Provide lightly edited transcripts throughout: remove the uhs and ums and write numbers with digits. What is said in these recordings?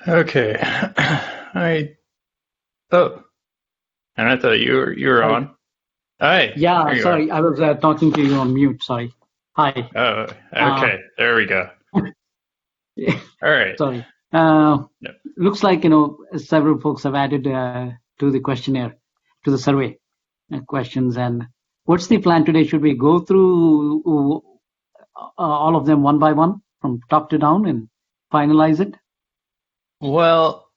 Okay. Oh, and I thought you were Sorry. on. Hi, Yeah, there you are. sorry. I was talking to you on mute. Sorry. Hi. Oh, Uh, okay. There we go. All right. sorry. Yep. Looks like, several folks have added to the questionnaire, to the survey questions. And what's the plan today? Should we go through all of them one by one from top to down and finalize it? Well,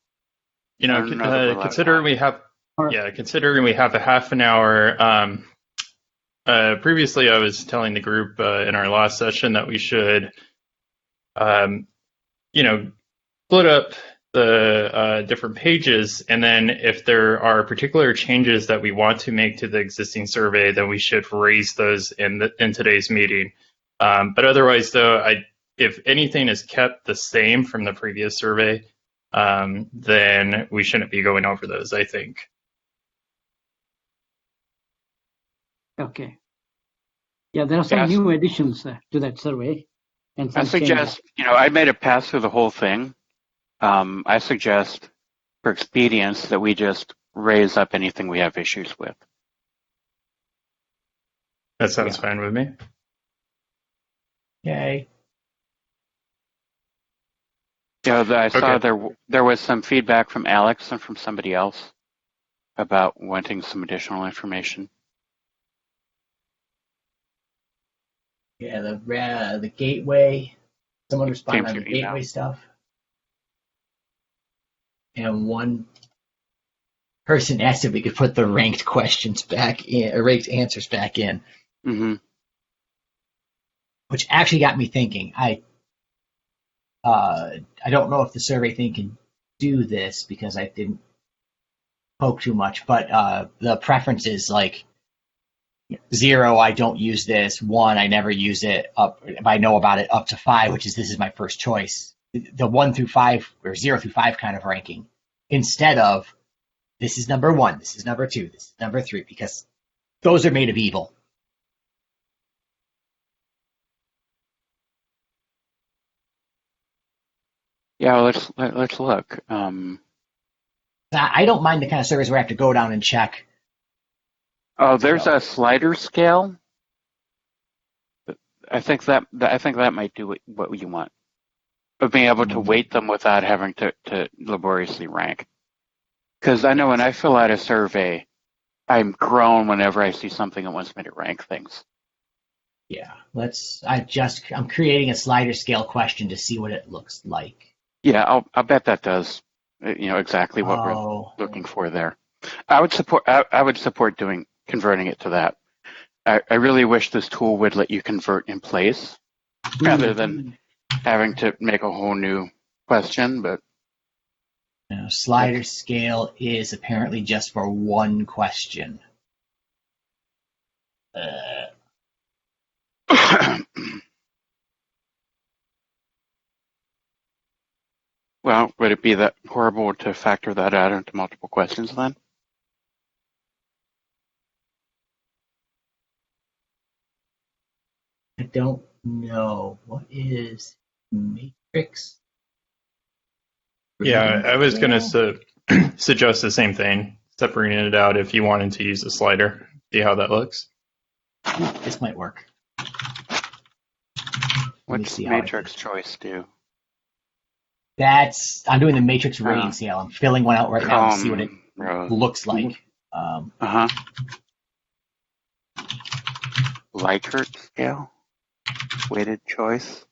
I don't know that we're allowed considering time. we have, Or, yeah, considering we have a half an hour. Previously, I was telling the group in our last session that we should, um, you know, split up the different pages, and then if there are particular changes that we want to make to the existing survey, then we should raise those in today's meeting. But otherwise, though, if anything is kept the same from the previous survey, then we shouldn't be going over those, I think. okay. Yeah, there are some Yes, new additions to that survey and I some changes. suggest, I made a pass through the whole thing. I suggest, for expedience, that we just raise up anything we have issues with. That sounds Yeah. fine with me. Okay. I saw Okay. there was some feedback from Alex and from somebody else about wanting some additional information. Yeah, the gateway. Someone Came responded on through the email. gateway stuff, and one person asked if we could put the ranked questions back in, or ranked answers back in, Mm-hmm. which actually got me thinking. I don't know if the survey thing can do this because I didn't poke too much, but the preferences like 0, I don't use this. 1, I never use it. Up, if I know about it, up to 5, which is this is my first choice. The 1 through 5 or 0 through 5 kind of ranking, instead of this is number 1, this is number 2, this is number 3, because those are made of evil. Yeah, let's look. I don't mind the kind of surveys where I have to go down and check. Oh, You there's know, a slider scale. I think that might do what you want, of being able to weight them without having to laboriously rank. Because I know when I fill out a survey, I'm groan whenever I see something that wants me to rank things. yeah, I'm creating a slider scale question to see what it looks like. Yeah, I'll bet that does, exactly what we're Oh, looking for there. I would support converting it to that. I really wish this tool would let you convert in place rather than having to make a whole new question, but slider scale is apparently just for one question. well, would it be that horrible to factor that out into multiple questions then? I don't know. What is matrix Yeah, reading I was going scale? to suggest the same thing, separating it out if you wanted to use a slider. See how that looks. This might work. Let me What's see how I do matrix it. choice do? I'm doing the matrix rating scale. I'm filling one out right now to see what it Rows. looks like. Uh-huh. Likert scale? Weighted choice?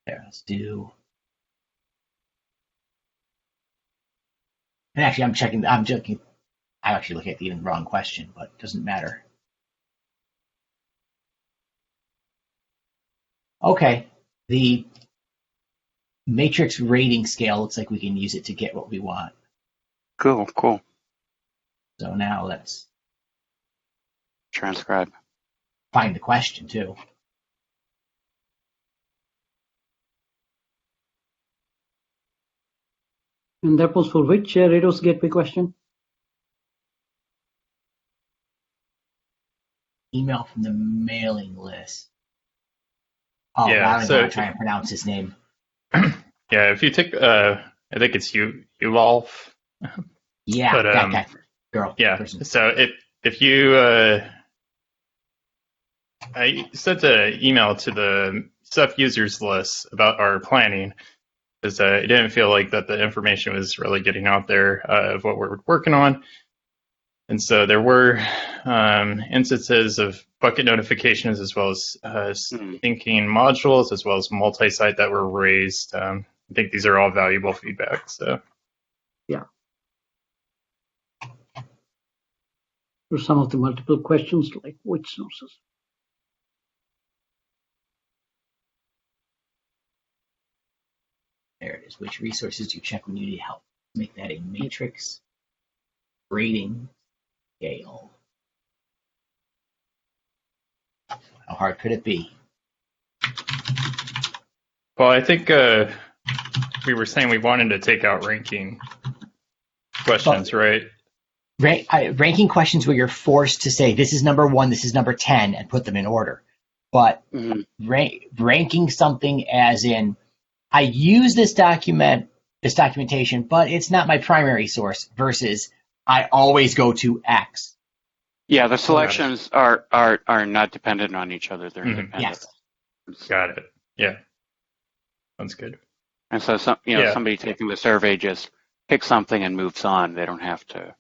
There, let's do. And actually, I'm joking. I'm actually looking at the even wrong question, but it doesn't matter. Okay, the matrix rating scale looks like we can use it to get what we want. Cool. So now let's Transcribe. find the question too. And that was for which Rados Gateway question? Email from the mailing list. Oh, Yeah, now I don't so want to try and pronounce his name. Yeah, if you take, I think it's Uvalf, Yeah, but that guy, girl, yeah. person. So if you, I sent an email to the Ceph users list about our planning because it didn't feel like that the information was really getting out there of what we're working on. And so there were instances of bucket notifications as well as syncing modules as well as multi-site that were raised. I think these are all valuable feedback. So Yeah. For some of the multiple questions, like which sources? There it is. Which resources do you check when you need help? Make that a matrix rating scale. How hard could it be? well, I think we were saying we wanted to take out ranking questions, right? Ranking questions where you're forced to say this is number 1, this is number 10, and put them in order. But ranking something as in, I use this documentation, but it's not my primary source, versus I always go to X. Yeah, the selections are not dependent on each other. They're independent. Yes. Got it. Yeah. Sounds good. And so somebody taking the survey just picks something and moves on. They don't have to,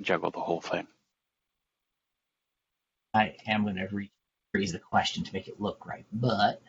juggle the whole thing. I am going to rephrase the question to make it look right, but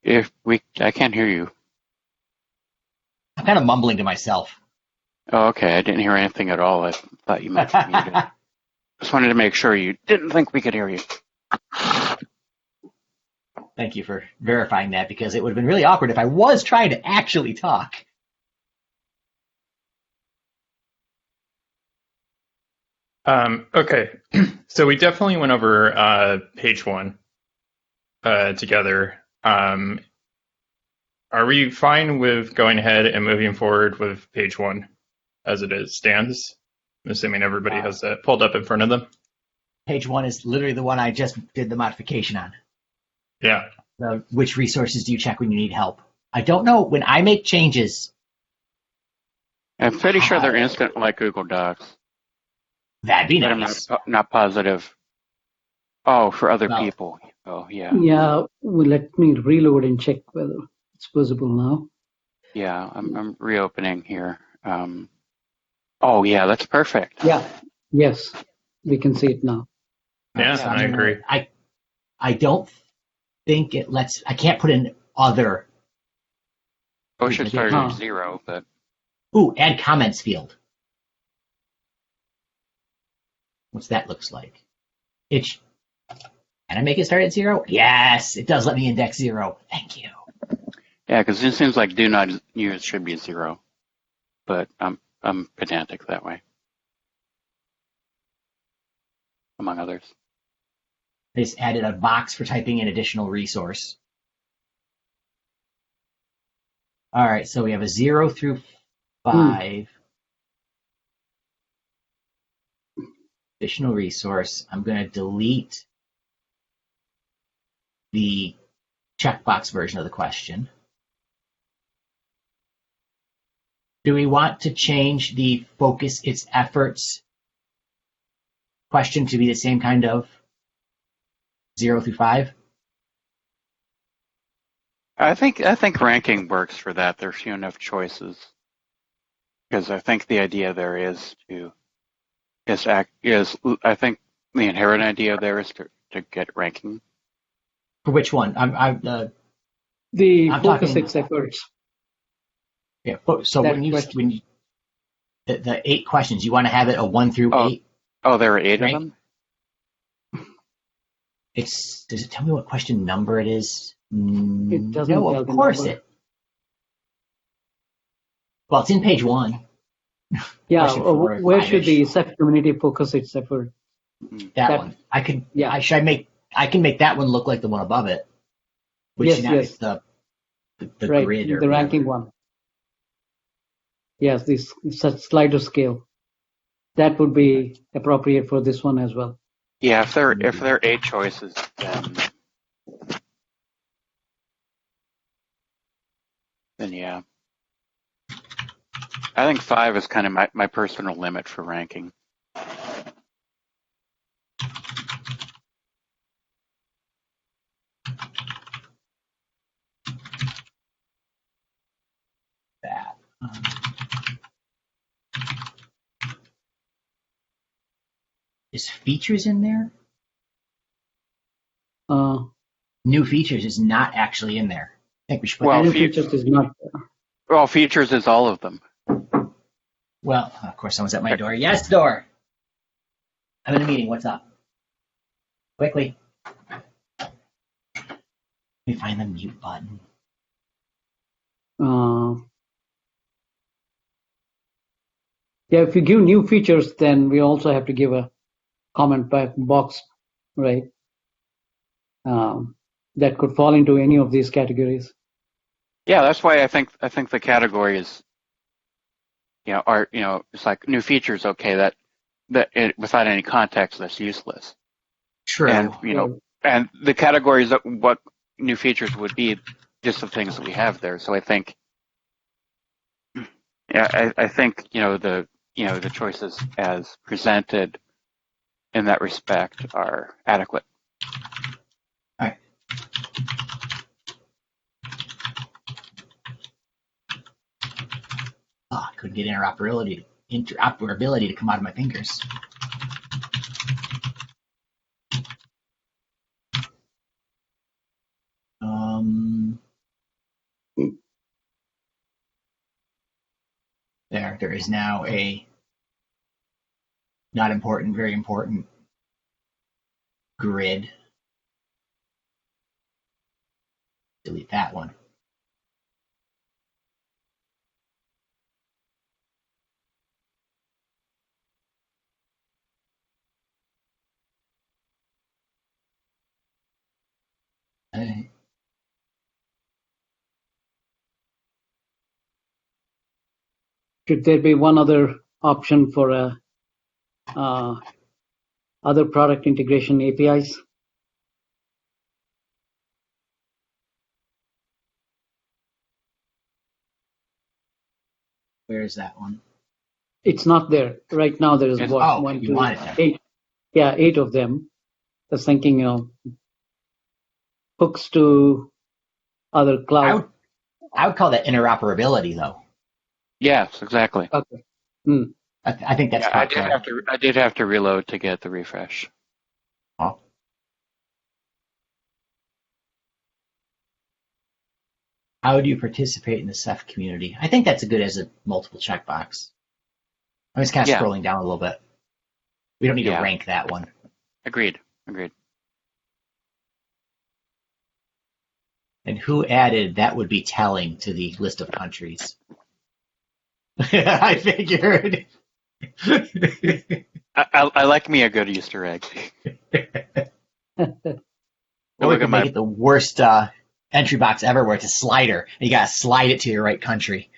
I can't hear you. I'm kind of mumbling to myself. Oh, okay. I didn't hear anything at all. I thought you might be muted. Just wanted to make sure you didn't think we could hear you. Thank you for verifying that, because it would have been really awkward if I was trying to actually talk. Okay, so we definitely went over page 1 together. Are we fine with going ahead and moving forward with page 1 as it stands? I'm assuming everybody has that pulled up in front of them. Page 1 is literally the one I just did the modification on. Yeah. Which resources do you check when you need help? I don't know. When I make changes, I'm pretty sure they're instant like Google Docs. That'd be But nice. I'm not positive. Oh, for other people. Oh, yeah. Yeah, well, let me reload and check whether it's visible now. Yeah, I'm reopening here. Oh, yeah, that's perfect. Yeah, yes, we can see it now. Yeah, So I agree. I don't think it lets. I can't put in other. Oh, it should start at 0, but Ooh, add comments field. What's that looks like? Can I make it start at 0? Yes, it does let me index 0. Thank you. yeah, because it seems like do not use should be 0, but I'm pedantic that way, among others. I just added a box for typing in additional resource. All right, so we have a 0 through 5. Additional resource. I'm going to delete the checkbox version of the question. Do we want to change the focus its efforts question to be the same kind of 0 through 5? I think ranking works for that. There's few enough choices, because I think the idea there is I think the inherent idea there is to get ranking. For which one? The I'm focus talking- its efforts. Yeah. So That when you question. the 8 questions, you want to have it a 1 through 8? Oh, there are 8 Rank? of them? Does it tell me what question number it is? It doesn't No, tell of the course number. it. Well, it's in page 1. Yeah, Question 4 or where should 5-ish. the Ceph community focus its effort? That one. I can make that one look like the one above it, which now Yes. it's the Right, grid or the whatever. ranking one. Yes, this such slider scale. That would be appropriate for this one as well. Yeah, if there are 8 choices, then yeah. I think 5 is kind of my personal limit for ranking. That. Is features in there? New features is not actually in there. I think we should put Well, New features is not. Well, features is all of them. Well, of course, someone's at my door. Yes, door. I'm in a meeting. What's up? Quickly. Let me find the mute button. Yeah, if you give new features, then we also have to give a comment box, right? That could fall into any of these categories. Yeah, that's why I think the category is, it's like new features. Okay, without any context, that's useless. True. And and the categories of what new features would be, just the things that we have there. So I think, I think the choices as presented in that respect are adequate. All right. Oh, I couldn't get interoperability to come out of my fingers. There is now a not important, very important grid. Delete that one. Okay. Should there be one other option for other product integration APIs? Where is that one? It's not there right now. There is It's- what Oh, 1, you 2, want it there. 8. Yeah, 8 of them. I was thinking, hooks to other cloud. I would call that interoperability, though. Yes, exactly. Okay. I think that's I proper. did have to reload to get the refresh. Oh. How do you participate in the Ceph community? I think that's good as a multiple checkbox. I'm just kind of scrolling down a little bit. We don't need to rank that one. Agreed. And who added that would be telling to the list of countries? I figured. I like me a good Easter egg. Or we could make it the worst entry box ever where it's a slider and you gotta slide it to your right country.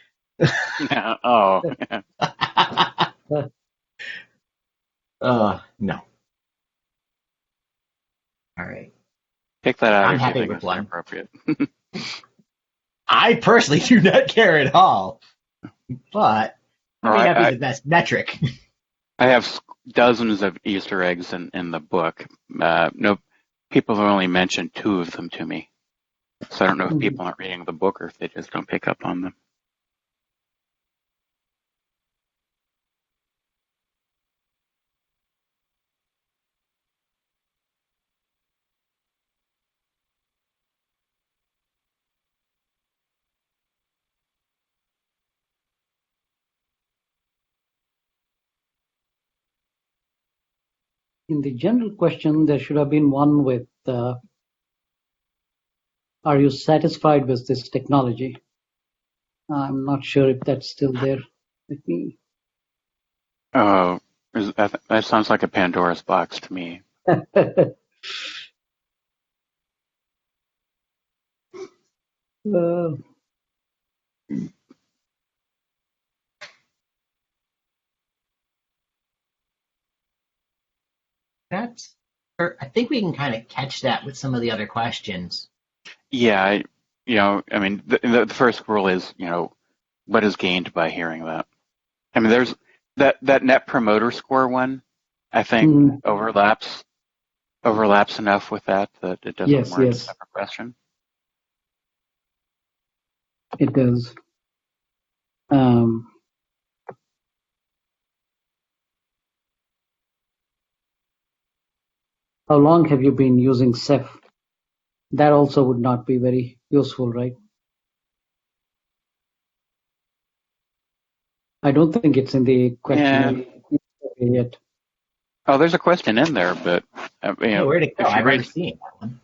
Oh. No. All right. Take that out I'm if you happy think with it's one. inappropriate. I personally do not care at all, but I may not be the best metric. I have dozens of Easter eggs in the book. No, people have only mentioned 2 of them to me. So I don't know if people aren't reading the book or if they just don't pick up on them. In the general question, there should have been one with are you satisfied with this technology? I'm not sure if that's still there. Let me. That sounds like a Pandora's box to me. Uh, I think we can kind of catch that with some of the other questions. Yeah, I mean, the first rule is, what is gained by hearing that? I mean, there's that Net Promoter Score one, I think overlaps enough with that it doesn't warrant a separate question. It does. How long have you been using Ceph? That also would not be very useful, right? I don't think it's in the questionnaire yet. Oh, there's a question in there, but Where'd it go? if I remember seeing that one.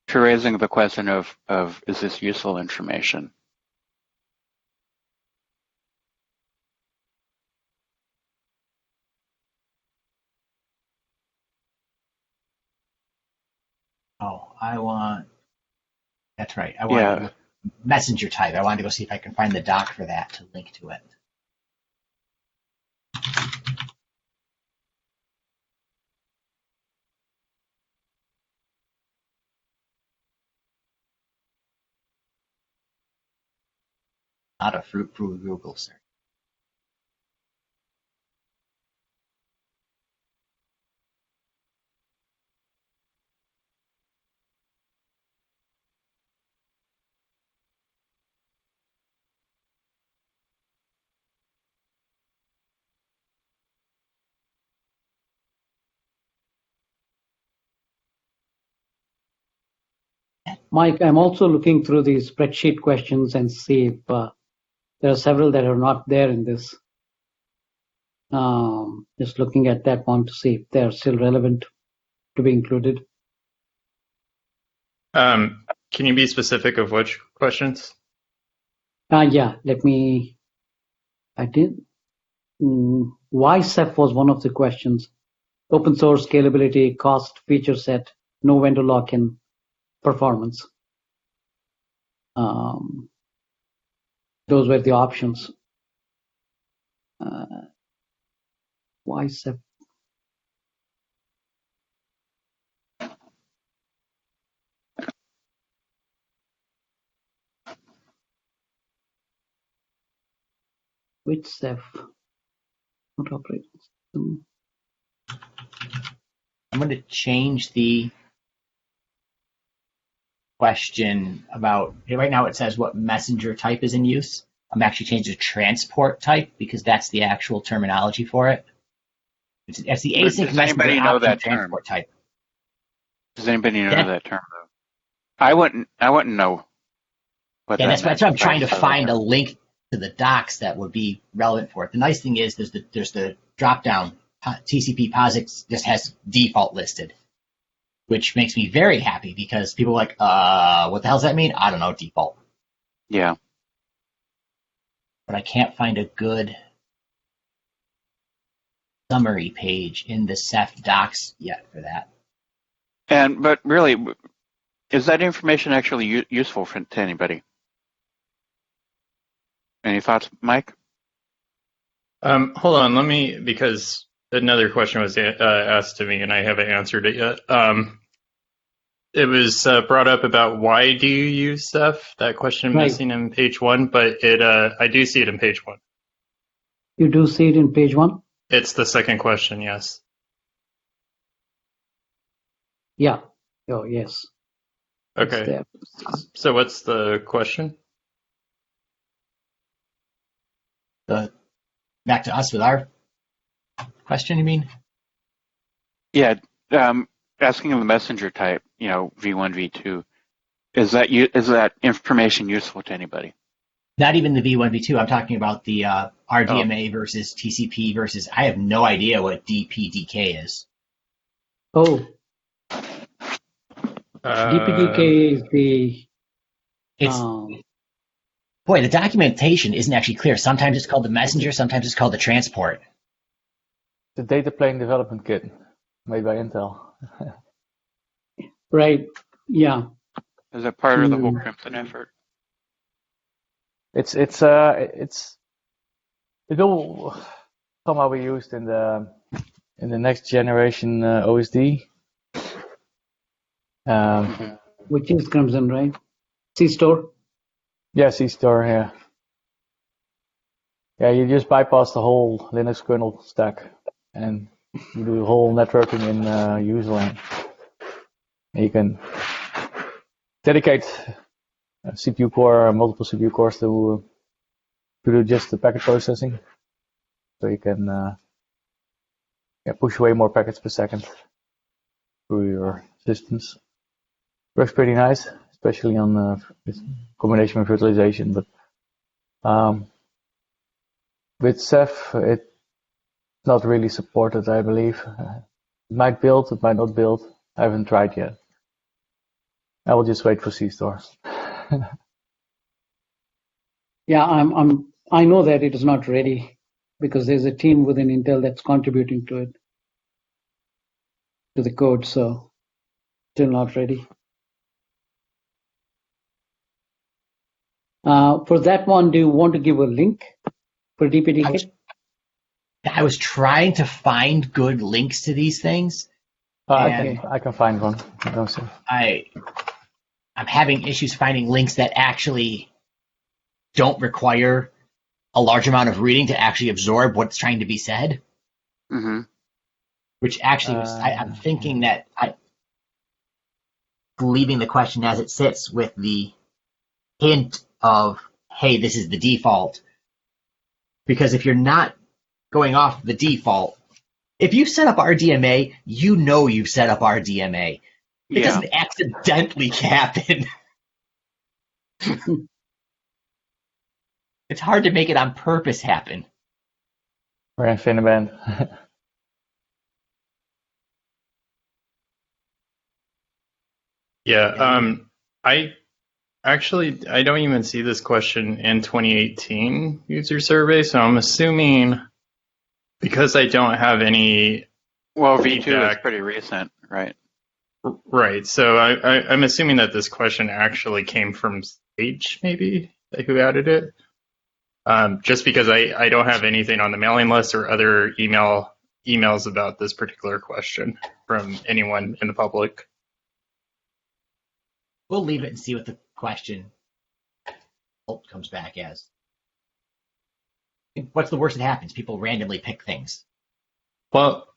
if you're raising the question of is this useful information? Oh, that's right. I wanted to look messenger type. I wanted to go see if I can find the doc for that to link to it. Not a fruitful Google search. Mike, I'm also looking through the spreadsheet questions and see if there are several that are not there in this. Just looking at that one to see if they're still relevant to be included. Can you be specific of which questions? Yeah, I did. Why Ceph was one of the questions. Open source, scalability, cost, feature set, no vendor lock-in, performance. Those were the options. Why Ceph? Which Ceph? What operating system? I'm going to change the question about, right now it says what messenger type is in use. I'm actually changing to transport type because that's the actual terminology for it. It's the async messenger option transport type. Does anybody know that term though? I wouldn't know what that that's meant. why I'm trying to find a link to the docs that would be relevant for it. The nice thing is there's the drop down. TCP POSIX just has default listed, which makes me very happy because people are like, what the hell does that mean? I don't know, default. Yeah. But I can't find a good summary page in the Ceph docs yet for that. But really, is that information actually useful to anybody? Any thoughts, Mike? Hold on, because another question was asked to me and I haven't answered it yet. It was brought up about why do you use Ceph? That question missing in page 1, but I do see it in page 1. You do see it in page 1? It's the second question, yes. Yeah. Oh, yes. Okay. So what's the question? Back to us with our question, you mean? Yeah. Asking the messenger type, V1, V2, is that information useful to anybody? Not even the V1, V2. I'm talking about the RDMA versus TCP versus. I have no idea what DPDK is. Oh. DPDK is the It's boy, the documentation isn't actually clear. Sometimes it's called the messenger, sometimes it's called the transport. The data plane development kit made by Intel. right. Yeah. Is it part of the whole Crimson effort? It will somehow be used in the next generation OSD. Which is Crimson, right? C-Store? Yeah, C-Store, yeah. Yeah, you just bypass the whole Linux kernel stack and you do the whole networking in userland. And you can dedicate a CPU core, multiple CPU cores to do just the packet processing. So you can push way more packets per second through your systems. Works pretty nice, especially on combination with virtualization. But with Ceph, it's not really supported, I believe. It might build, it might not build. I haven't tried yet. I will just wait for C-Store. Yeah, I know that it is not ready because there's a team within Intel that's contributing to it, to the code, so still not ready. For that one, do you want to give a link for DPDK? I was trying to find good links to these things. I can find one. I'm having issues finding links that actually don't require a large amount of reading to actually absorb what's trying to be said. Mm-hmm. Which actually was, I'm thinking that leaving the question as it sits with the hint of, hey, this is the default. Because if you're not going off the default, if you set up RDMA, you know you've set up RDMA. It doesn't accidentally happen. It's hard to make it on purpose happen. We're in InfiniBand. Yeah, I don't even see this question in 2018 user survey, so I'm assuming because I don't have any. Well, V2 feedback, is pretty recent, right? Right. So I'm assuming that this question actually came from Sage, maybe, who added it. Just because I don't have anything on the mailing list or other emails about this particular question from anyone in the public. We'll leave it and see what the question comes back as. What's the worst that happens? People randomly pick things. Well,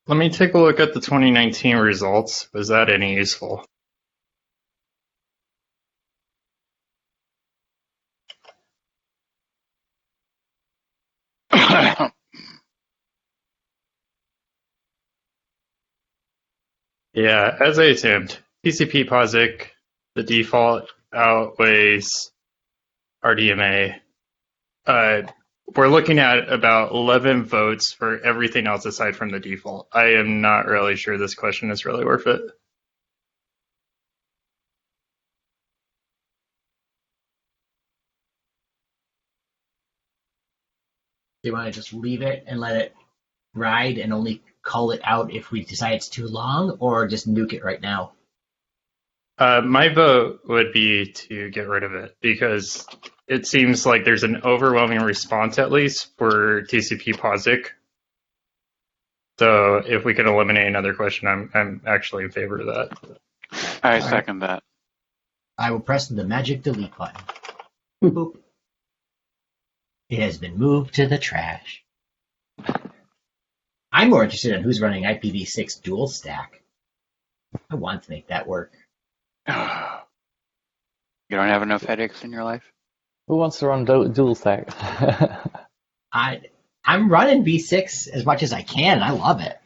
let me take a look at the 2019 results. Was that any useful? Yeah, as I assumed, TCP POSIX, the default outweighs RDMA. We're looking at about 11 votes for everything else aside from the default. I am not really sure this question is really worth it. Do you want to just leave it and let it ride and only call it out if we decide it's too long, or just nuke it right now? My vote would be to get rid of it because it seems like there's an overwhelming response, at least, for TCP POSIX. So if we can eliminate another question, I'm actually in favor of that. I second that. I will press the magic delete button. Boop. It has been moved to the trash. I'm more interested in who's running IPv6 dual stack. I want to make that work. You don't have enough headaches in your life? Who wants to run dual stack? I'm running V6 as much as I can. I love it.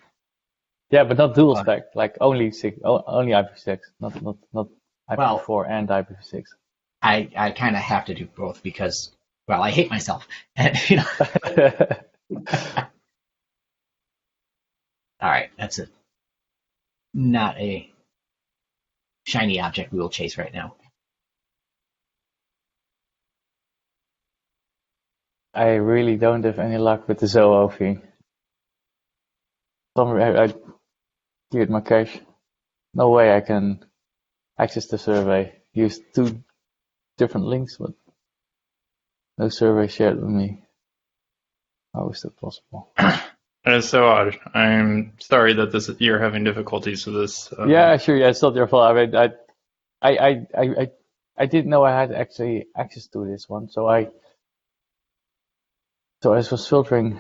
Yeah, but not dual stack. Like only IPv6, not IPv4 and IPv6. I kind of have to do both because, well, I hate myself. And, all right, that's it. Not a shiny object we will chase right now. I really don't have any luck with the ZooOV. I cleared my cache. No way I can access the survey. Use 2 different links, but no survey shared with me. How is that possible? That is so odd. I'm sorry that you're having difficulties with this. Yeah, sure. Yeah, it's not your fault. I mean, I didn't know I had actually access to this one, so I was filtering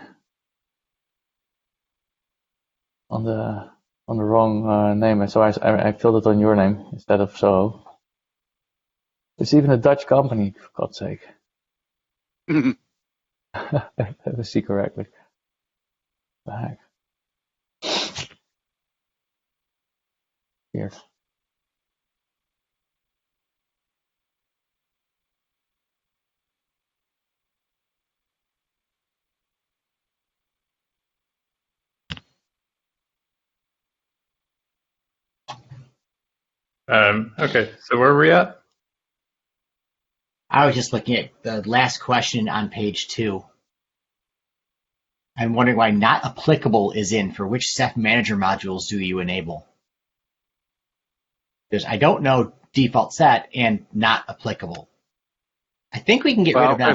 on the wrong name, and so I filtered on your name instead of Soho. It's even a Dutch company, for God's sake. Let me see correctly. The heck? Weird. Okay, so where are we at? I was just looking at the last question on page 2. I'm wondering why not applicable is in. For which Ceph manager modules do you enable? Because I don't know default set and not applicable. I think we can get rid Well, of that.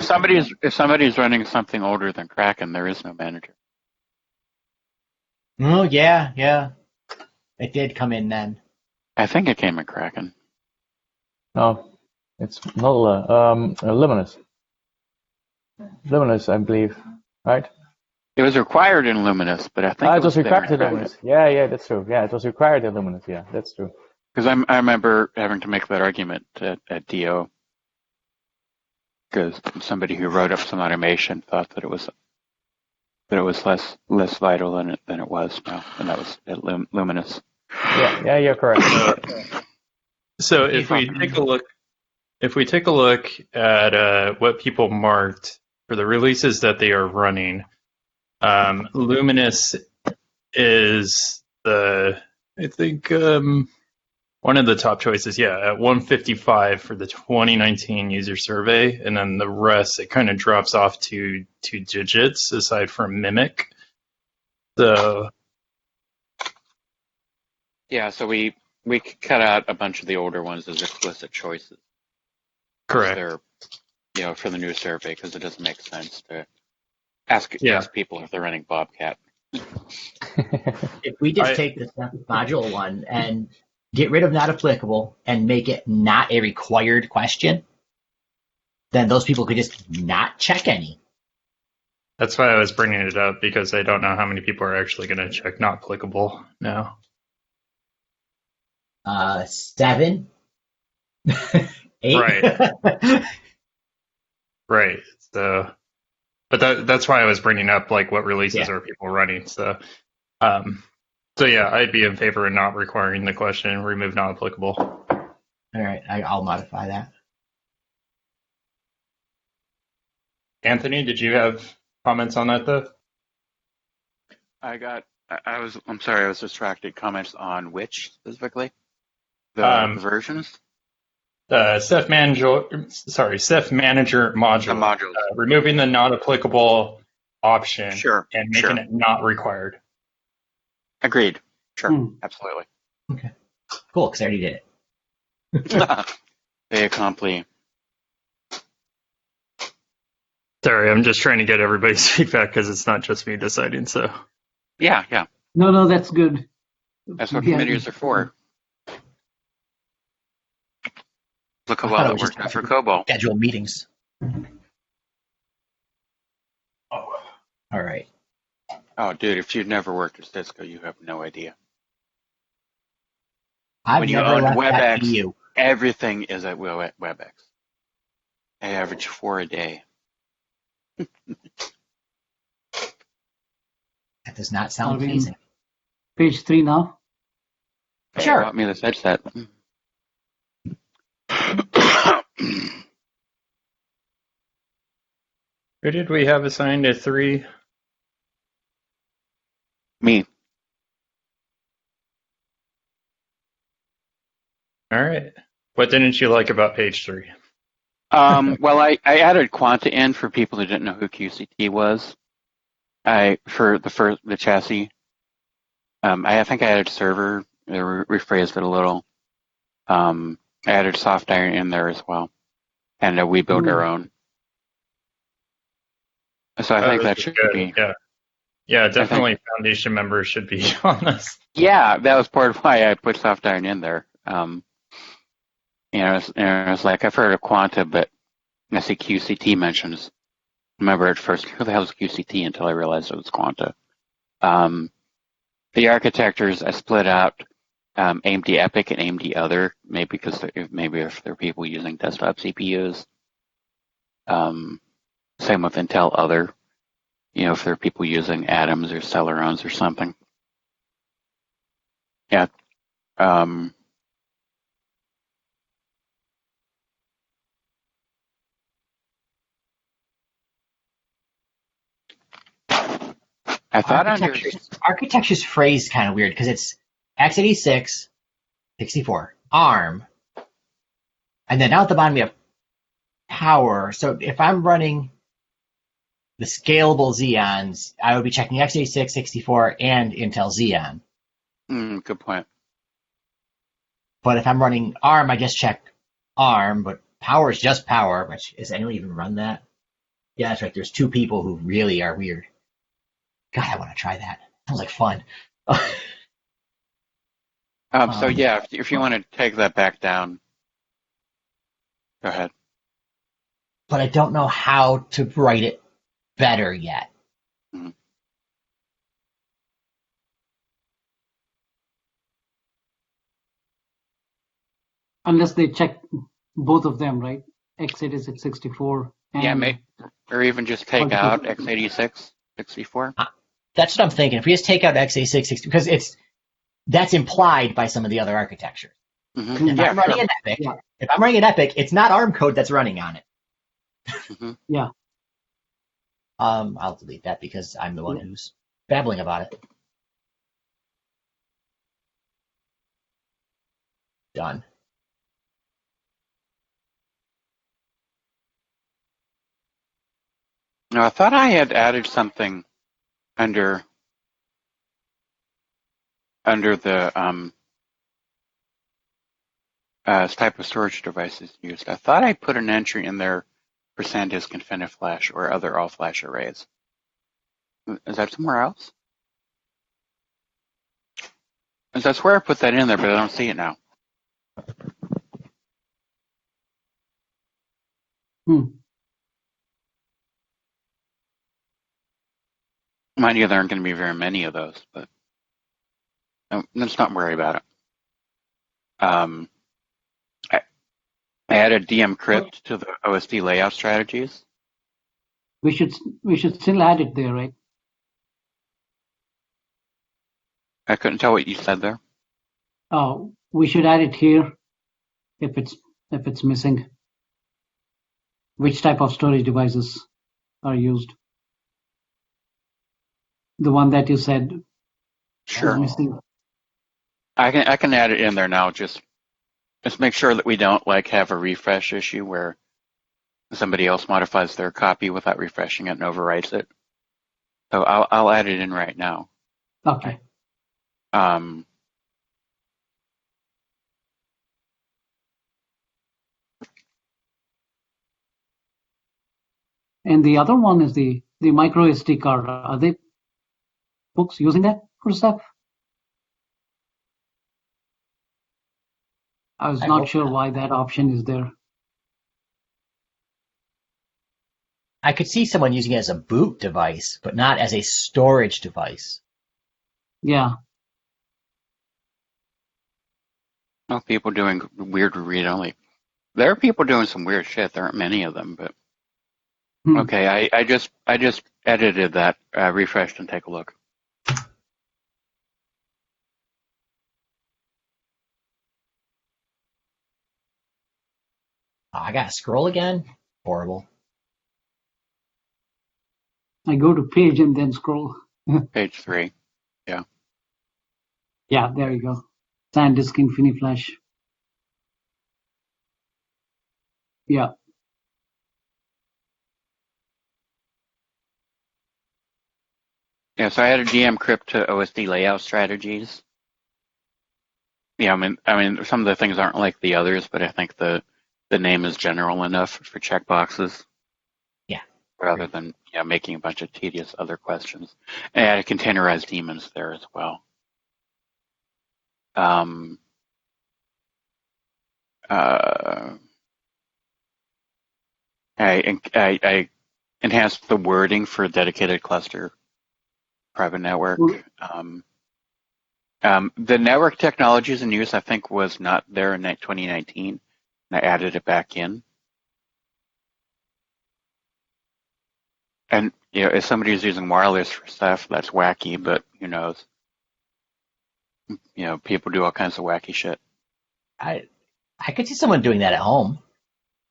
if somebody's running something older than Kraken, there is no manager. Oh, yeah. It did come in then. I think it came in Kraken. No, it's not Luminous. Luminous, I believe, right? It was required in Luminous, but I think It was there required in Kraken. Luminous. Yeah, that's true. Yeah, it was required in Luminous. Yeah, that's true. Because I remember having to make that argument at DO, because somebody who wrote up some automation thought that it was less vital than it was now, and that was at Luminous. Yeah, you're correct. So if we take a look at what people marked for the releases that they are running, Luminous is I think one of the top choices. Yeah, at 155 for the 2019 user survey, and then the rest it kind of drops off to 2 digits aside from Mimic. So Yeah, so we cut out a bunch of the older ones as explicit choices. correct. They're, for the new survey, because it doesn't make sense to ask people if they're running Bobcat. If we just take the Ceph module one and get rid of not applicable and make it not a required question, then those people could just not check any. That's why I was bringing it up, because I don't know how many people are actually going to check not applicable now. 7, 8. Right. So, but that's why I was bringing up like what releases are people running. So, yeah, I'd be in favor of not requiring the question, remove not applicable. All right, I'll modify that. Anthony, did you have comments on that though? I'm sorry, I was distracted. Comments on which specifically? The versions? Ceph Manager module. The modules. Removing the not applicable option and making it not required. Agreed. Sure, absolutely. Okay, cool, because I already did it. They accompli. Sorry, I'm just trying to get everybody's feedback because it's not just me deciding. So Yeah. No, that's good. That's what committees are for. Look how well it worked out for COBOL. Schedule meetings. All right. Oh, dude, if you've never worked at Cisco, you have no idea. When you own WebEx, everything is at WebEx. I average 4 a day. That does not sound pleasing. Page 3 now. Sure. Brought me this headset. who did we have assigned a 3? Me. All right. What didn't you like about page 3? Well, I added Quanta in for people who didn't know who QCT was. For the chassis. I think I added server. Rephrased it a little. I added soft iron in there as well, and we build our own. So I think This that is should good. be. Yeah, definitely foundation members should be on this. Yeah, that was part of why I put soft iron in there. It's like I've heard of Quanta, but I see QCT mentions. Remember at first, who the hell is QCT? Until I realized it was Quanta. The architectures I split out AMD Epic and AMD Other, maybe if there are people using desktop CPUs. Same with Intel Other, if there are people using Atoms or Celerons or something. Yeah. I thought architecture's phrased kind of weird because it's x86, 64, ARM, and then down at the bottom we have power. So if I'm running the scalable Xeons, I would be checking x86, 64, and Intel Xeon. Good point. But if I'm running ARM, I just check ARM, but power is just power. Which, does anyone even run that? Yeah, that's right. There's 2 people who really are weird. God, I want to try that. Sounds like fun. So yeah, if you want to take that back down, go ahead. But I don't know how to write it better yet. Mm-hmm. Unless they check both of them, right? x86, 64. And or even just take out x86, 64. That's what I'm thinking. If we just take out x86, 64, because that's implied by some of the other architectures. Mm-hmm. If I'm running an Epic, it's not ARM code that's running on it. Mm-hmm. Yeah. I'll delete that because I'm the one who's babbling about it. Done. Now, I thought I had added something under the type of storage devices used. I thought I put an entry in there for SanDisk InfiniFlash or other all-flash arrays. Is that somewhere else? That's where I put that in there, but I don't see it now. Mind you, there aren't going to be very many of those, but let's not worry about it. I added DM crypt to the OSD layout strategies. We should still add it there, right? I couldn't tell what you said there. We should add it here if it's missing. Which type of storage devices are used? The one that you said is missing. I can add it in there now. Just make sure that we don't have a refresh issue where somebody else modifies their copy without refreshing it and overwrites it. So I'll add it in right now. Okay. And the other one is the micro SD card. Are they folks using that for Ceph? I was not sure why that option is there. I could see someone using it as a boot device, but not as a storage device. Yeah. well, people doing weird read-only. There are people doing some weird shit. There aren't many of them, but okay. I just edited that, refreshed, and take a look. I gotta scroll again? Horrible. I go to page and then scroll. Page 3. Yeah. Yeah, there you go. SanDisk InfiniFlash. Yeah. Yeah, so I had a DM crypt to OSD layout strategies. Yeah, I mean, some of the things aren't like the others, but I think the name is general enough for checkboxes Yeah. rather than making a bunch of tedious other questions. And I had containerized demons there as well. Uh, I enhanced the wording for a dedicated cluster private network. Well, The network technologies in use, I think, was not there in 2019, and I added it back in. And if somebody's using wireless for stuff, that's wacky, but who knows? People do all kinds of wacky shit. I could see someone doing that at home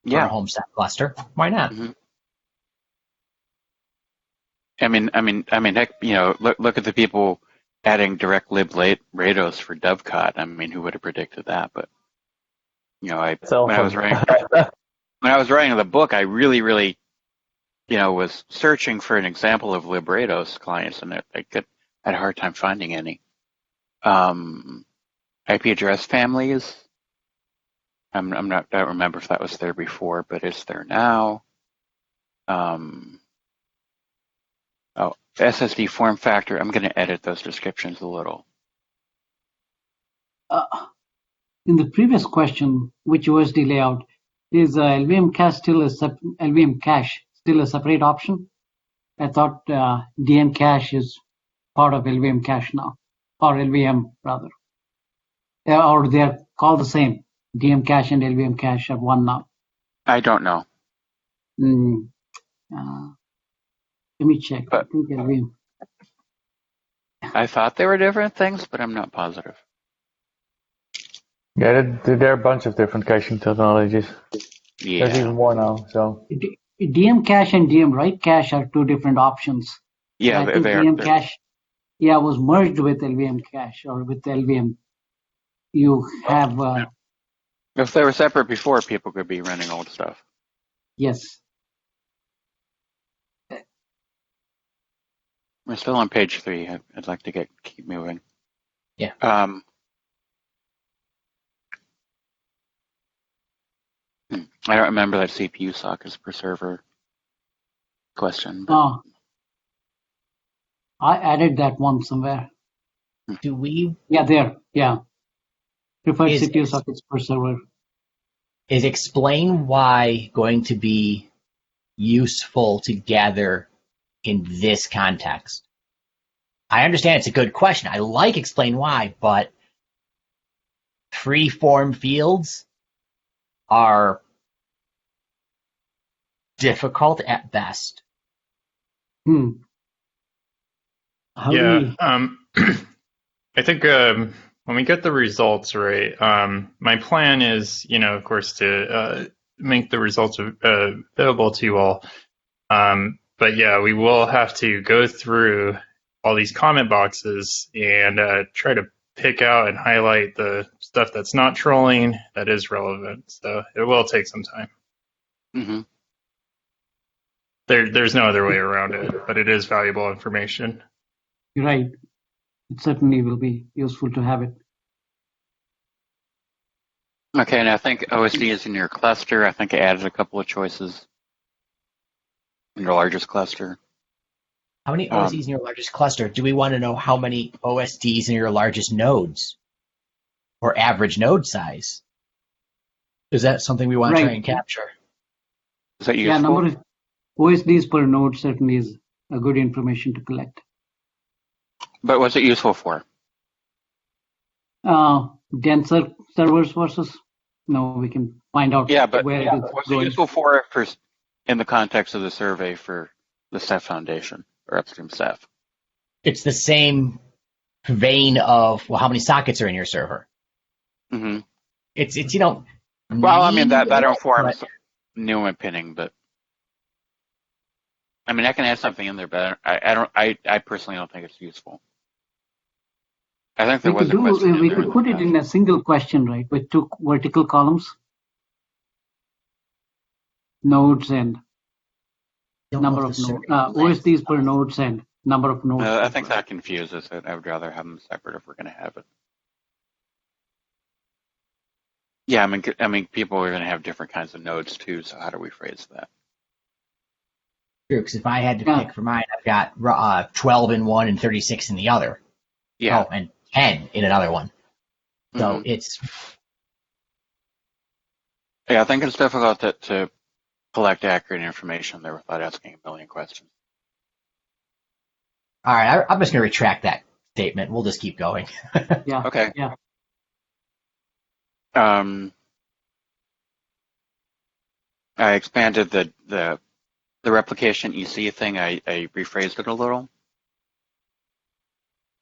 for a Yeah. home stack cluster. Why not? Mm-hmm. I mean, heck, look at the people adding direct lib Rados for Dovecot. I mean, who would have predicted that? But when I was writing the book, I really, really, was searching for an example of librados clients, and I had a hard time finding any. IP address families. I don't remember if that was there before, but it's there now. SSD form factor. I'm going to edit those descriptions a little. in the previous question, which OSD layout, is LVM cache still a separate option? I thought DM cache is part of LVM cache now, or LVM rather, or they are called the same. DM cache and LVM cache are one now. I don't know. Let me check. But I think LVM. I thought they were different things, but I'm not positive. Yeah, there are a bunch of different caching technologies. Yeah. There's even more now. So DM cache and DM write cache are two different options. Yeah, I think DM cache, was merged with LVM cache or with LVM. You have if they were separate before, people could be running old stuff. yes. We're still on page 3. I'd like to keep moving. Yeah. I don't remember that CPU sockets per server question. But I added that one somewhere. Do we? Yeah, there. Yeah. Preferred CPU sockets per server. Is explain why going to be useful to gather in this context? I understand it's a good question. I like explain why, but free-form fields are difficult at best. I think when we get the results right, my plan is, of course, to make the results available to you all. But yeah, we will have to go through all these comment boxes and try to pick out and highlight the stuff that's not trolling that is relevant. So it will take some time. Mm-hmm. There's no other way around it, but it is valuable information. You're right. It certainly will be useful to have it. Okay, and I think OSD is in your cluster. I think I added a couple of choices in your largest cluster. How many OSDs in your largest cluster? Do we want to know how many OSDs in your largest nodes? Or average node size? Is that something we want to try and capture? Is that useful? Yeah, number of OSDs per node certainly is a good information to collect. But what's it useful for? Denser servers versus, we can find out where it is what's going. it useful for in the context of the survey for the Ceph Foundation or upstream Ceph? It's the same vein of, how many sockets are in your server? Mm-hmm. It's Well, I mean, that informs Newman pinning, but I mean, I can add something in there, but I personally don't think it's useful. I think there was a question. We could put it in a single question, right, with two vertical columns. nodes and Don't know number if of the nodes, survey lets OSDs per us. nodes and number of nodes. I per think person. that confuses it. I would rather have them separate if we're going to have it. Yeah, I mean, people are going to have different kinds of nodes too. So how do we phrase that? True, because if I had to Yeah. pick for mine, I've got 12 in one and 36 in the other. Yeah. Oh, and 10 in another one. So Mhm. it's Yeah, I think it's difficult to collect accurate information there without asking a million questions. all right. I'm just going to retract that statement. We'll just keep going. Yeah. Okay. Yeah. I expanded the replication EC thing. I rephrased it a little.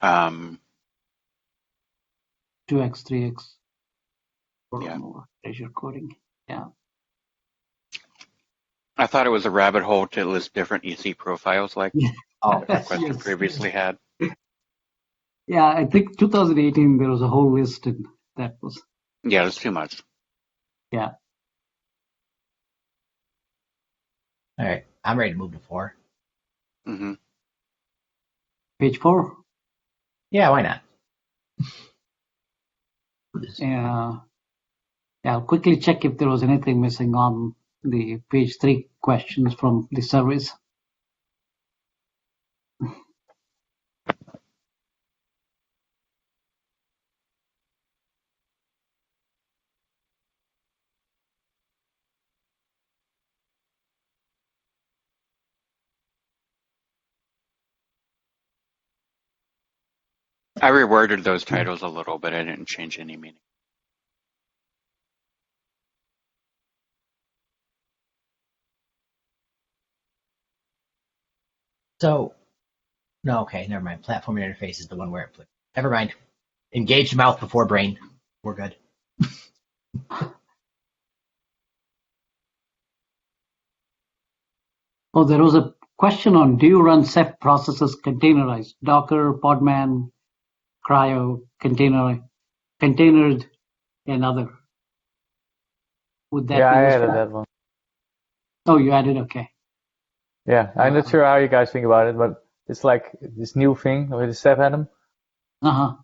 2x, 3x. Yeah. Treasure coding. Yeah. I thought it was a rabbit hole to list different EC profiles like Oh, that question Yes. previously had. Yeah, I think 2018 there was a whole list and that was Yeah, it's too much. yeah. all right. I'm ready to move to 4. Hmm. Page 4. Yeah, why not? Yeah. I'll quickly check if there was anything missing on the page 3 questions from the surveys. I reworded those titles a little, but I didn't change any meaning. So, no, okay, never mind. Platform interface is the one where it flips. Never mind. Engage mouth before brain. We're good. Oh, there was a question on do you run Ceph processes containerized? Docker, Podman, Cryo, containered, and other. Would that Yeah, be I useful? added that one. Oh, you added, okay. Yeah, I'm not sure how you guys think about it, but it's like this new thing with the Ceph atom. Uh-huh.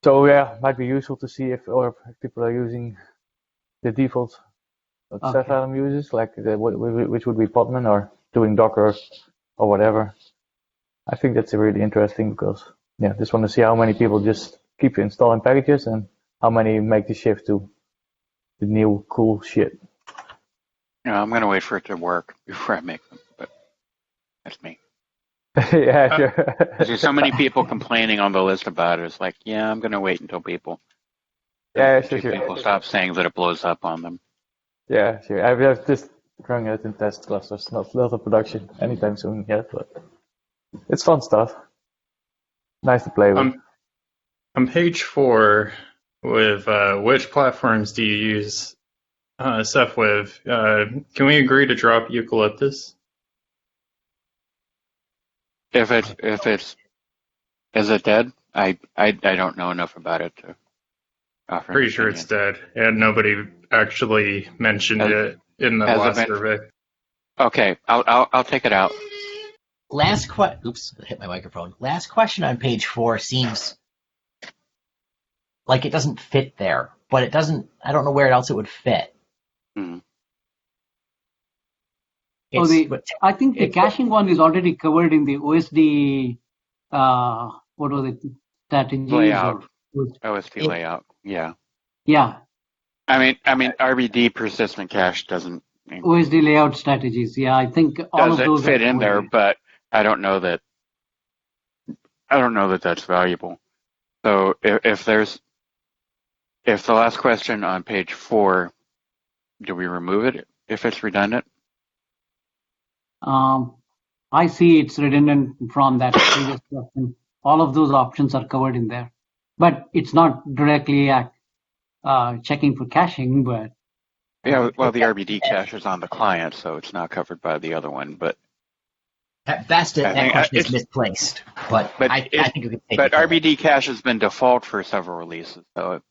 So yeah, might be useful to see if people are using the default that Ceph Okay. atom uses, like which would be Podman or doing Docker or whatever. I think that's really interesting because yeah, just want to see how many people just keep installing packages and how many make the shift to the new cool shit. I'm going to wait for it to work before I make them, but that's me. Yeah, Uh, sure. There's so many people complaining on the list about it. It's like, yeah, I'm going to wait until people Yeah, sure, sure. people stop saying that it blows up on them. Yeah, sure. I've just running it in test clusters, not a production anytime soon yet, but it's fun stuff. Nice to play with. on page 4, with which platforms do you use Ceph with? Can we agree to drop eucalyptus? If it's is it dead? I don't know enough about it to offer an Pretty sure it's opinion. dead, and nobody actually mentioned it in the Has it last been? survey. Okay, I'll take it out. Oops, I hit my microphone. Last question on page 4 seems like it doesn't fit there, but it doesn't. I don't know where else it would fit. Hmm. I think the caching one is already covered in the OSD, what was it, strategies Layout. or OSD layout. Yeah. yeah, I mean, RBD persistent cache doesn't OSD layout strategies. Yeah, I think all of those fit are in there, covered. but I don't know that that's valuable. So if the last question on page 4, do we remove it if it's redundant? I see it's redundant from that previous question. All of those options are covered in there, but it's not directly checking for caching. But Yeah, well, the RBD cache is on the client, so it's not covered by the other one. But At best, that question is it's misplaced, but I think we can take but it. RBD cache has been default for several releases, so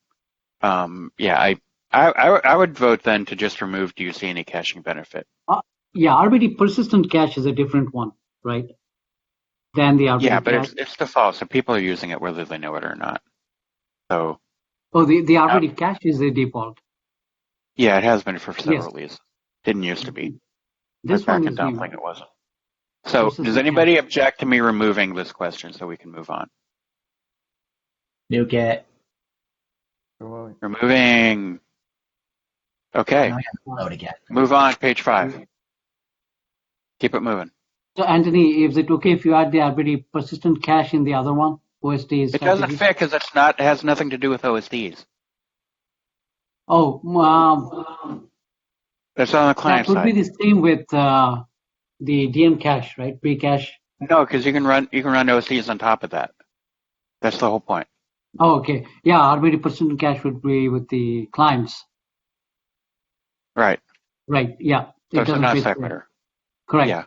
yeah, I would vote then to just remove do you see any caching benefit? Yeah, RBD persistent cache is a different one, right? Than the Yeah, RBD but cache. it's default, so people are using it whether they know it or not. So Oh, the RBD cache is the default. yeah, it has been for Yes. several leads. Didn't used to be. This But one back in is new. Dumpling it wasn't. So does Persistent anybody cache. object to me removing this question so we can move on? Nuke it. Removing. Okay. Now I have to load again. Move on, page 5. Keep it moving. So Anthony, is it okay if you add the RBD persistent cache in the other one? OSD It doesn't strategy? fit because it has nothing to do with OSDs. Oh, It's on the that client would be side. the same with the DM cache, right? Pre-cache. No, because you can run OSDs on top of that. That's the whole point. Oh, okay. Yeah, RBD persistent cache would be with the clients. Right. Right. Yeah. So It it's a doesn't non fit. sequitur. Correct. Yeah.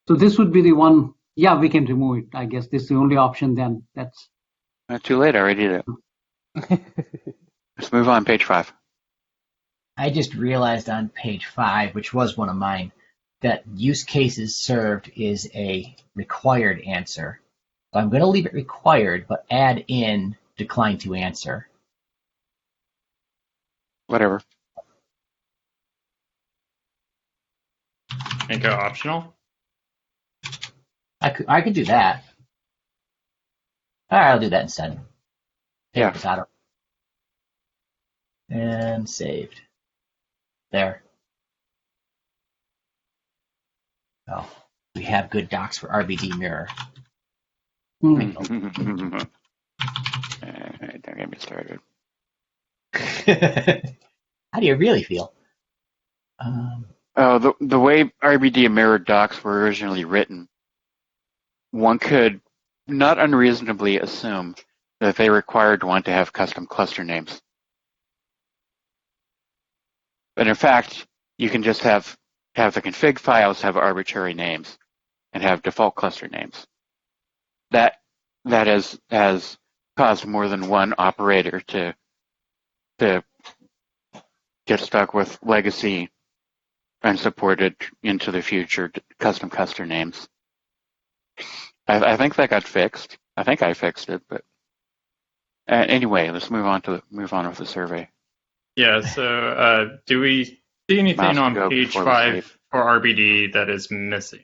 So this would be the one. Yeah, we can remove it. I guess this is the only option then. That's Not too late. I already did it. Let's move on, page 5. I just realized on page 5, which was one of mine, that use cases served is a required answer. So I'm going to leave it required, but add in decline to answer. Whatever. Make it optional. I could do that. All right, I'll do that instead. Yeah. This out. And saved. There. Oh, we have good docs for RBD mirror. Don't get me started. How do you really feel? The way RBD and mirror docs were originally written, one could not unreasonably assume that they required one to have custom cluster names. But in fact, you can just have the config files have arbitrary names and have default cluster names. That has caused more than one operator to get stuck with legacy unsupported into the future custom cluster names. I think that got fixed. I think I fixed it, but anyway, let's move on with the survey. Yeah. So, do we see anything Mouse on go page before we 5 sleep. for RBD that is missing?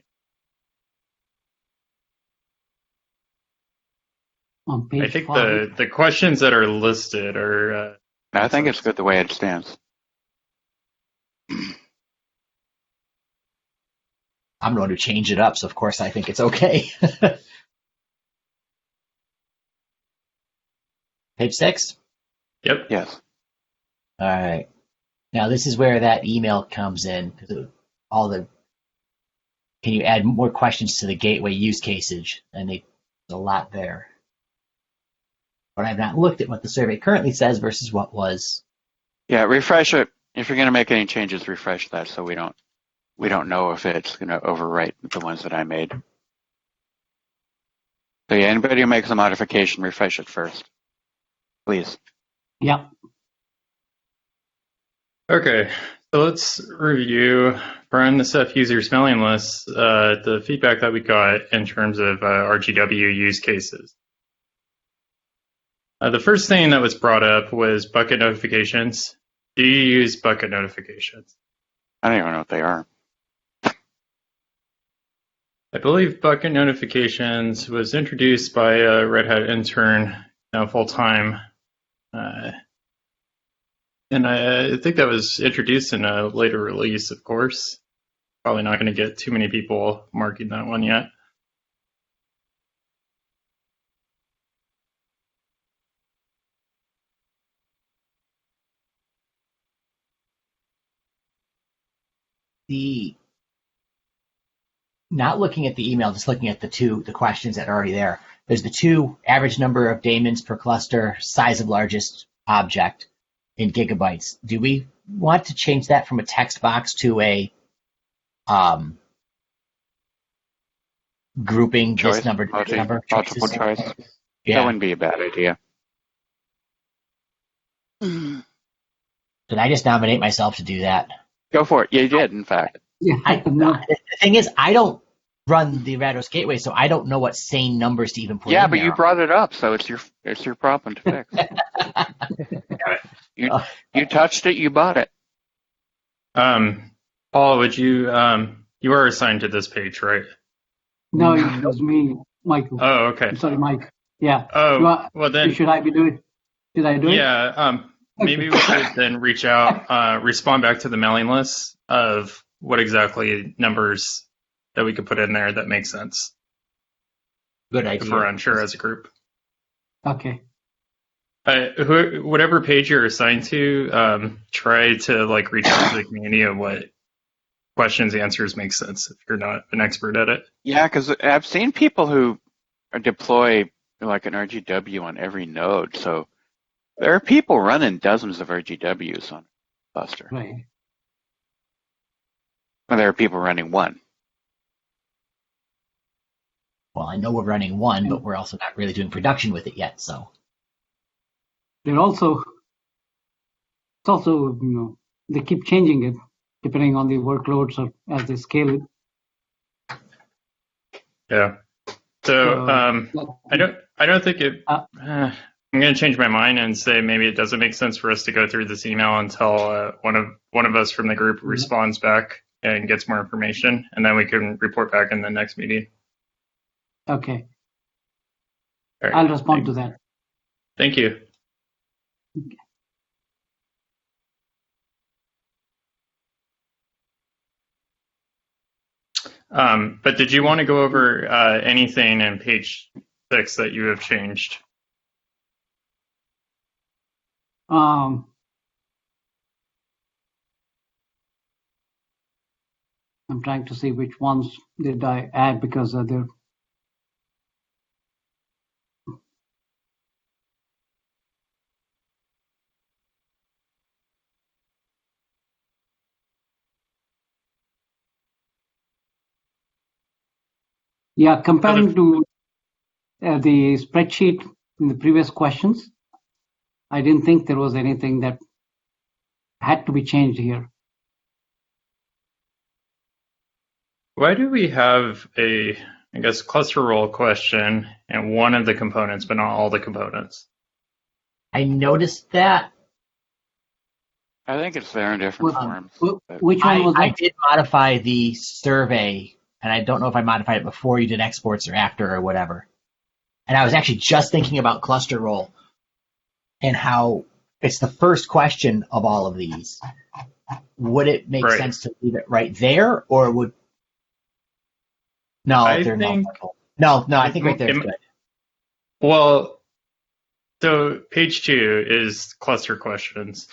on page I think 5. the questions that are listed are. I think it's good the way it stands. I'm going to change it up, so of course I think it's okay. Page 6? Yep. Yes. All right. Now this is where that email comes in. Can you add more questions to the gateway use cases? And there's a lot there. But I've not looked at what the survey currently says versus what was. Yeah, refresh it. If you're going to make any changes, refresh that so we don't know if it's going to overwrite the ones that I made. So yeah, anybody who makes a modification, refresh it first, please. Yeah. Okay. So let's review from the Ceph users mailing list the feedback that we got in terms of RGW use cases. The first thing that was brought up was bucket notifications. Do you use bucket notifications? I don't even know what they are. I believe bucket notifications was introduced by a Red Hat intern, now full-time. And I think that was introduced in a later release, of course. Probably not going to get too many people marking that one yet. Not looking at the email, just looking at the questions that are already there. There's the 2 average number of daemons per cluster, size of largest object in gigabytes. Do we want to change that from a text box to a grouping Choice, this number to this number? multiple choice. That Yeah. wouldn't be a bad idea. Did I just nominate myself to do that? Go for it. You did, in fact. Yeah, no. The thing is, I don't run the Rados Gateway, so I don't know what sane numbers to even put Yeah, in but there. you brought it up, so it's your problem to fix. You touched it, you bought it. Paul, would you you are assigned to this page, right? No, it was me, Michael. Oh, okay. I'm sorry, Mike. Yeah. Oh, well then, Should I be doing? Should I do it? yeah. Maybe we should then reach out, respond back to the mailing list of what exactly numbers that we could put in there that make sense Good if we're idea. unsure as a group. Okay. Whatever page you're assigned to, try to like reach out to the community of what questions, answers make sense if you're not an expert at it. Yeah, because I've seen people who deploy like an RGW on every node, so there are people running dozens of RGWs on a cluster. Right. And there are people running one. Well, I know we're running one, but we're also not really doing production with it yet. So They're also. It's also they keep changing it depending on the workloads or as they scale it. Yeah. So I don't think it. I'm going to change my mind and say maybe it doesn't make sense for us to go through this email until one of us from the group responds back and gets more information, and then we can report back in the next meeting. Okay. All right. I'll respond to that. Thank you. Okay. But did you want to go over anything in page 6 that you have changed? I'm trying to see which ones did I add because they're. Yeah, comparing to the spreadsheet in the previous questions, I didn't think there was anything that had to be changed here. Why do we have a, I guess, cluster role question and one of the components, but not all the components? I noticed that. I think it's there in different forms. Which one was that? I did modify the survey, and I don't know if I modified it before you did exports or after or whatever. And I was actually just thinking about cluster role and how it's the first question of all of these. Would it make sense to leave it right there, or would? No, they're multiple. No, I think right there is good. Well, so page 2 is cluster questions.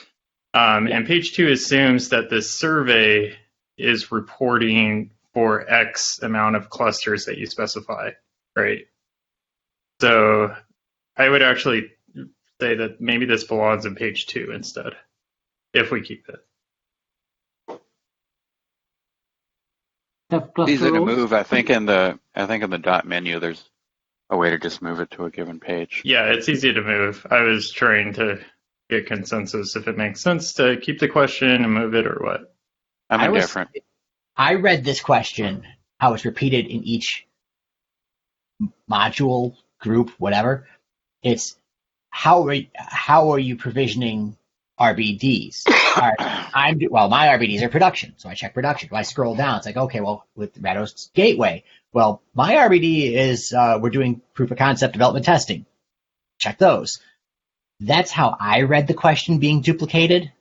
And page 2 assumes that this survey is reporting for X amount of clusters that you specify, right? So I would actually say that maybe this belongs in page 2 instead, if we keep it. Easy to move. I think in the dot menu, there's a way to just move it to a given page. Yeah, it's easy to move. I was trying to get consensus if it makes sense to keep the question and move it or what. I'm indifferent. I read this question, how it's repeated in each module, group, whatever. It's how are you provisioning RBDs? My RBDs are production, so I check production. If I scroll down, it's like, okay, well, with Rados Gateway, well, my RBD is we're doing proof of concept development testing. Check those. That's how I read the question being duplicated.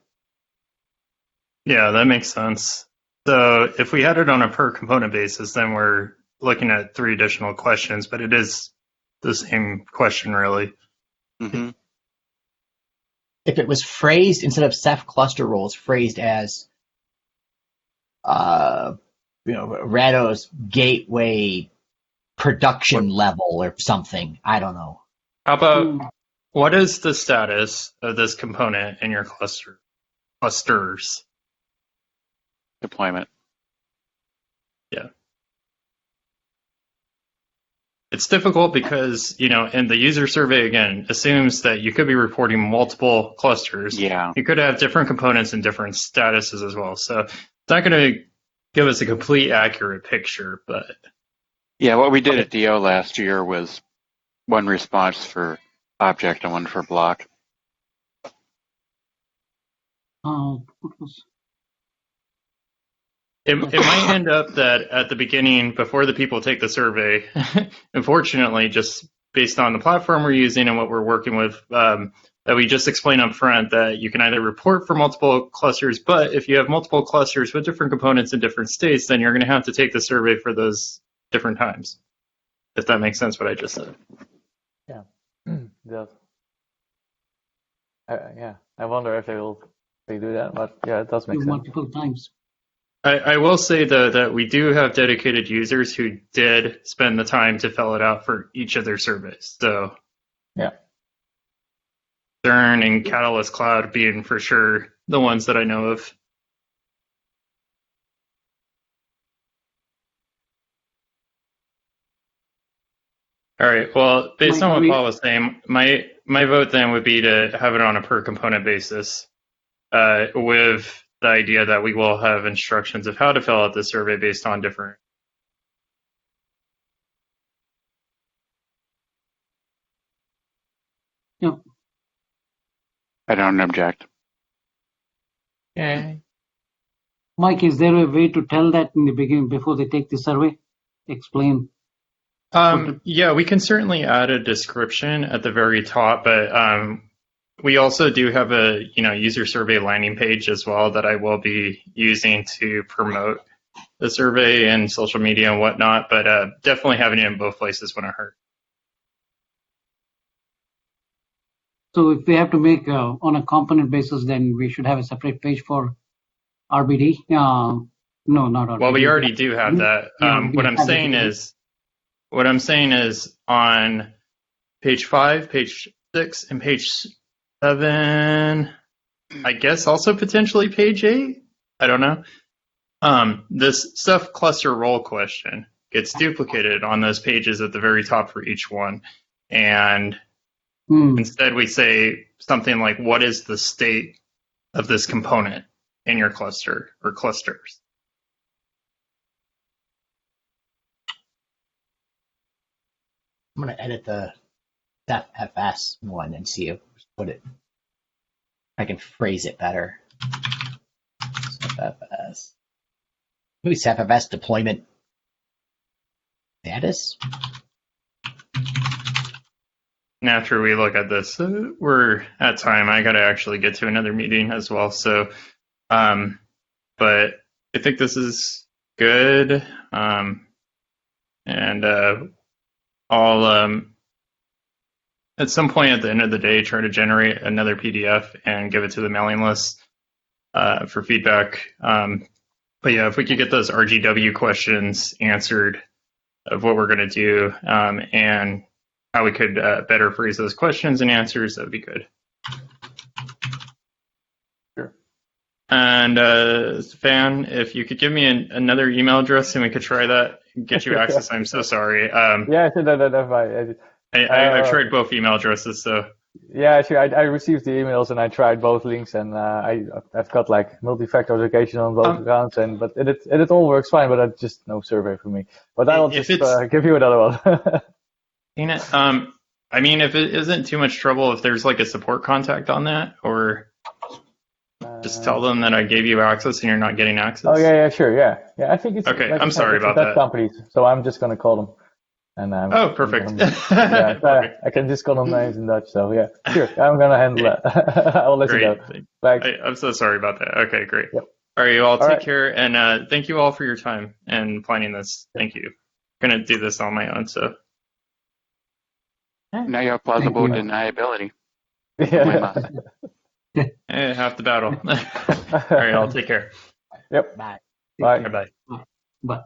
Yeah, that makes sense. So if we had it on a per component basis, then we're looking at 3 additional questions, but it is the same question, really. Mm-hmm. If it was phrased instead of Ceph cluster roles, phrased as, Rados Gateway production level or something, I don't know. How about what is the status of this component in your clusters? Deployment. Yeah. it's difficult because, and the user survey, again, assumes that you could be reporting multiple clusters. Yeah. You could have different components and different statuses as well. So it's not going to give us a complete accurate picture, but. Yeah, what we did at DO last year was one response for object and one for block. What was? It might end up that at the beginning, before the people take the survey, unfortunately, just based on the platform we're using and what we're working with, that we just explain up front that you can either report for multiple clusters, but if you have multiple clusters with different components in different states, then you're going to have to take the survey for those different times. If that makes sense, what I just said. Yeah, it does. Yeah, I wonder if they do that, but yeah, it does make sense. Multiple times. I will say, though, that we do have dedicated users who did spend the time to fill it out for each of their surveys. So, yeah. CERN and Catalyst Cloud being for sure the ones that I know of. All right. Well, based on what Paul was saying, my vote then would be to have it on a per component basis, with the idea that we will have instructions of how to fill out the survey based on different. Yep. I don't object. Okay. Mike, is there a way to tell that in the beginning before they take the survey? Explain. Yeah, we can certainly add a description at the very top, but we also do have a user survey landing page as well that I will be using to promote the survey and social media and whatnot, but definitely having it in both places wouldn't hurt. So if we have to make on a component basis, then we should have a separate page for RBD. No, not RBD. Well, we already do have that. What I'm saying is on page 5, page 6, and page 7, I guess also potentially page 8. I don't know. This Ceph cluster role question gets duplicated on those pages at the very top for each one. And instead we say something like, what is the state of this component in your cluster or clusters? I'm going to edit the FS one and see if I can phrase it better. FS. Maybe FS deployment status. And after we look at this, we're at time. I got to actually get to another meeting as well. So, but I think this is good. And I'll at some point at the end of the day try to generate another PDF and give it to the mailing list for feedback. But yeah, if we could get those RGW questions answered of what we're going to do and how we could better phrase those questions and answers, that would be good. Sure. And Stefan, if you could give me another email address and we could try that, get you access. I'm so sorry. Yeah, that's fine. I've tried both email addresses, so. Yeah, sure. I received the emails and I tried both links, and I've got like multi-factor authentication on both accounts, but it all works fine. But it's just no survey for me. But I'll just give you another one. I mean, if it isn't too much trouble, if there's like a support contact on that, or just tell them that I gave you access and you're not getting access. Oh yeah, sure, yeah. I think it's okay. Like I'm sorry about that. Companies, so I'm just gonna call them. And oh, perfect. Perfect. I can just call them names in Dutch, so yeah, sure. I'm gonna handle that. I'll let you know. Thanks. I'm so sorry about that. Okay, great. Yep. All right, you all take care, and thank you all for your time and planning this. Thank you. I'm gonna do this on my own, so. Now you have plausible deniability. Yeah. Half the battle. All right, I'll take care. Yep. Bye. Bye. Bye. Bye.